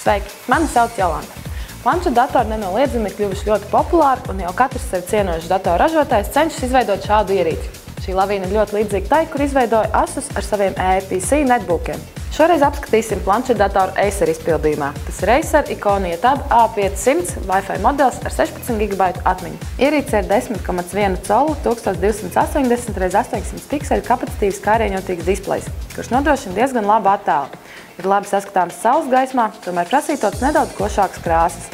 Sveiki, mani sauc Jolanta. Planšetdatori nenoliedzami ir kļuvuši ļoti populāri, un jau katrs sevi cienojušs datorražotājs cenšas izveidot šādu ierīci. Šī lavīna ir ļoti līdzīga tai, kur izveidoja Asus ar saviem EPC netbookiem. Šoreiz apskatīsim planšetdatoru Acer izpildījumā. Tas ir Acer Iconia Tab A500 Wi-Fi modelis ar 16 GB atmiņu. Ierīce ir 10,1 colu 1280 x 800 pikseli kapacitīvs kārieņotīgs displejs, kurš nodrošina diezgan labu attēlu. Ir labi saskatāms saules gaismā, tomēr prasītos nedaudz košākas krāsas.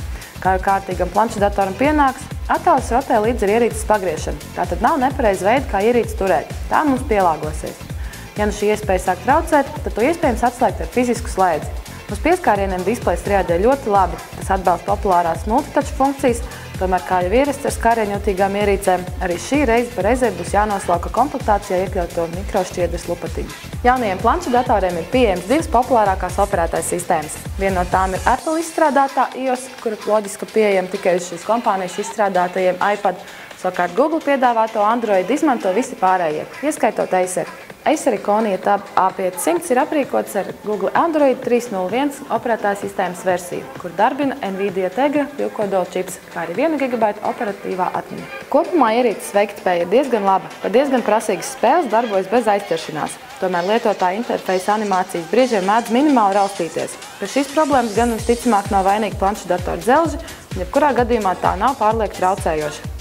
Kā jau kārtīgam planšetdatoram pienāks, attēls rotē līdz ar ierīces pagriešanu. Tātad nav nepareiza veida, kā ierīci turēt. Tā mums pielāgosies. Ja nu šī iespēja sāk traucēt, tad to iespējams atslēgt ar fizisku slēdzi. Uz pieskārieniem displejs reaģē ļoti labi. Tas atbalsta populārās multitouch funkcijas, tomēr, kā jau ierasts ar skārieņotīgām ierīcēm, arī šī reize pa reizei būs jānoslauka komplektācijā iekļauto mikrošķiedras lupatiņu. Jaunajiem planšetdatoriem ir pieejams divas populārākās operētājas sistēmas. Viena no tām ir Apple izstrādātā iOS, kura loģiski pieejama tikai uz šīs kompānijas izstrādātajiem iPad. Savukārt Google piedāvāto Android izmanto visi pārējie, ieskaitot Acer. Acer Iconia Tab A500 ir aprīkots ar Google Android 3.01 operētājas sistēmas versiju, kur darbina NVIDIA Tegra divkodola čips, kā arī 1 GB operatīvā atmiņa. Kopumā ierīces veiktspēja ir diezgan laba, pat diezgan prasīgas spēles darbojas bez aizķeršanās. Tomēr lietotāja interfeisa animācijas brīžiem mēdz minimāli raustīties. Pie šīs problēmas gan visticamāk nav vainīgi planšetdatora dzelži, un jebkurā gadījumā tā nav pārlieku traucējoša.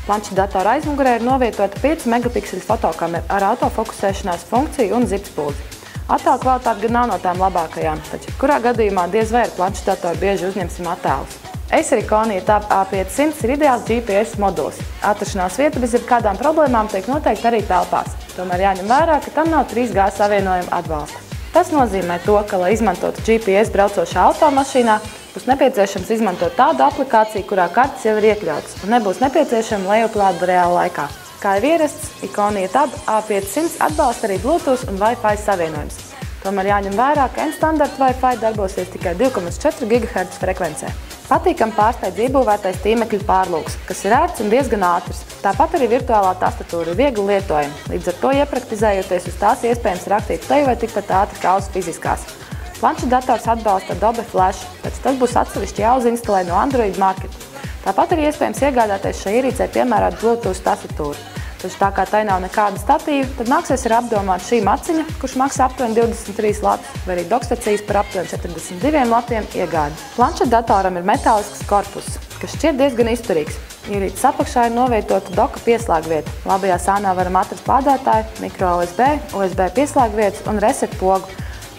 Planšetdatora aizmugurē ir novietota 5 megapikseļu fotokamera ar autofokusēšanās funkciju un zipspuldi. Attēlu kvalitāte gan nav no tām labākajām, taču jebkurā gadījumā diez vai ar planšetdatoru bieži uzņemsim attēlus. Acer Iconia Tab A500 ir ideāls GPS modulis. Atrašanās vieta bez jebkādām problēmām tiek noteikti arī telpās. Tomēr jāņem vērā, ka tam nav 3G savienojuma atbalsta. Tas nozīmē to, ka, lai izmantotu GPS braucošā automašīnā, būs nepieciešams izmantot tādu aplikāciju, kurā kartes jau ir iekļautas, un nebūs nepieciešama lejuplāde reāla laikā. Kā jau ierasts, Iconia Tab A500 atbalsta arī Bluetooth un Wi-Fi savienojums. Tomēr jāņem vērā, ka M-standarta Wi-Fi darbosies tikai 2,4 GHz frekvencē. Patīkam pārsteidz iebūvētais tīmekļu pārlūks, kas ir ērts un diezgan ātrs. Tāpat arī virtuālā tastatūra ir viegli lietojama, līdz ar to iepraktizējoties uz tās iespējams rakstīt leju vai tikpat ātri kā uz fiziskās. Planšetdators atbalsta Adobe Flash, taču tas būs atsevišķi jāuzinstalē no Android Market. Tāpat ir iespējams iegādāties šai ierīcei piemērot Bluetooth tastatūru. Taču tā kā tai nav nekāda statīva, tad nāksies ir apdomāt šī maciņa, kurš maksā aptuveni 23 latus, vai arī dokstacijas par aptuveni 42 latiem iegādi. Planšetdatoram ir metālisks korpus, kas šķiet diezgan izturīgs. Ierīces apakšā ir novietota doka pieslēgvieta. Labajā sānā varam atrast lādētāju, micro USB, USB pieslēgvietas un reset pogu.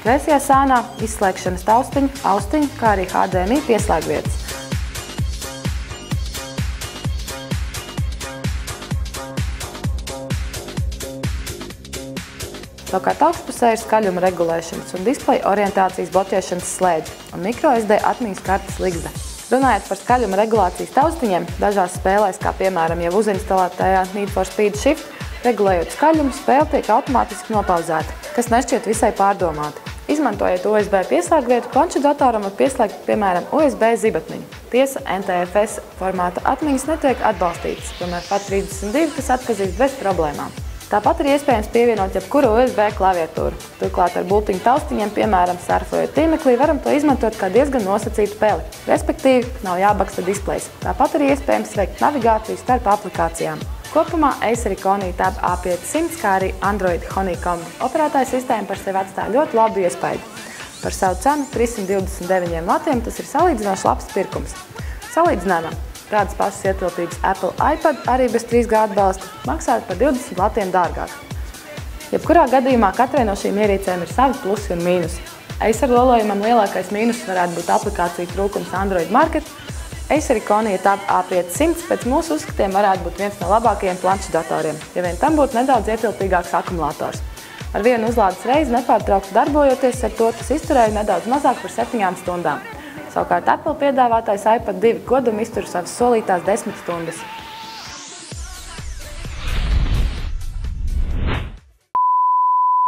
Kreisajā sānā izslēgšanas taustiņa, austiņa, kā arī HDMI pieslēgvietas. Savukārt augšpusē ir skaļuma regulēšanas un displeja orientācijas bloķēšanas slēdži un microSD atmiņas kartes ligzda. Runājot par skaļuma regulācijas taustiņiem, dažās spēlēs, kā piemēram jau uzinstalētajā Need for Speed Shift, regulējot skaļumu, spēle tiek automātiski nopauzēta, kas nešķiet visai pārdomāti. Izmantojot USB pieslēgvietu, planšetdatoram var pieslēgt, piemēram, USB zibatmiņu. Tiesa, NTFS formāta atmiņas netiek atbalstītas, tomēr FAT32 tas atpazīst bez problēmām. Tāpat ir iespējams pievienot jebkuru USB klaviatūru. Turklāt ar bultiņu taustiņiem, piemēram, surfojot tīmeklī, varam to izmantot kā diezgan nosacītu peli. Respektīvi, nav jābaksta displejs. Tāpat ir iespējams veikt navigāciju starp aplikācijām. Kopumā Acer Iconia Tab A500, kā arī Android Honeycomb operētāja sistēma par sevi atstāja ļoti labu iespaidu. Par savu cenu 329 latiem tas ir salīdzinoši labs pirkums. Salīdzinājumam, tādas pašas ietilpības Apple iPad arī bez 3G atbalsta maksātu par 20 latiem dārgāk. Jebkurā gadījumā katrai no šīm ierīcēm ir savi plusi un mīnusi. Acer lolojumam lielākais mīnus varētu būt aplikāciju trūkums Android Market. Acer Iconia Tab A500 pēc mūsu uzskatiem varētu būt viens no labākajiem planšetdatoriem, ja vien tam būtu nedaudz ietilpīgāks akumulators. Ar vienu uzlādes reizi nepārtraukti darbojoties, ar to tas izturēja nedaudz mazāk par 7 stundām. Savukārt Apple piedāvātais iPad 2 godumi iztur savas solītās 10 stundas.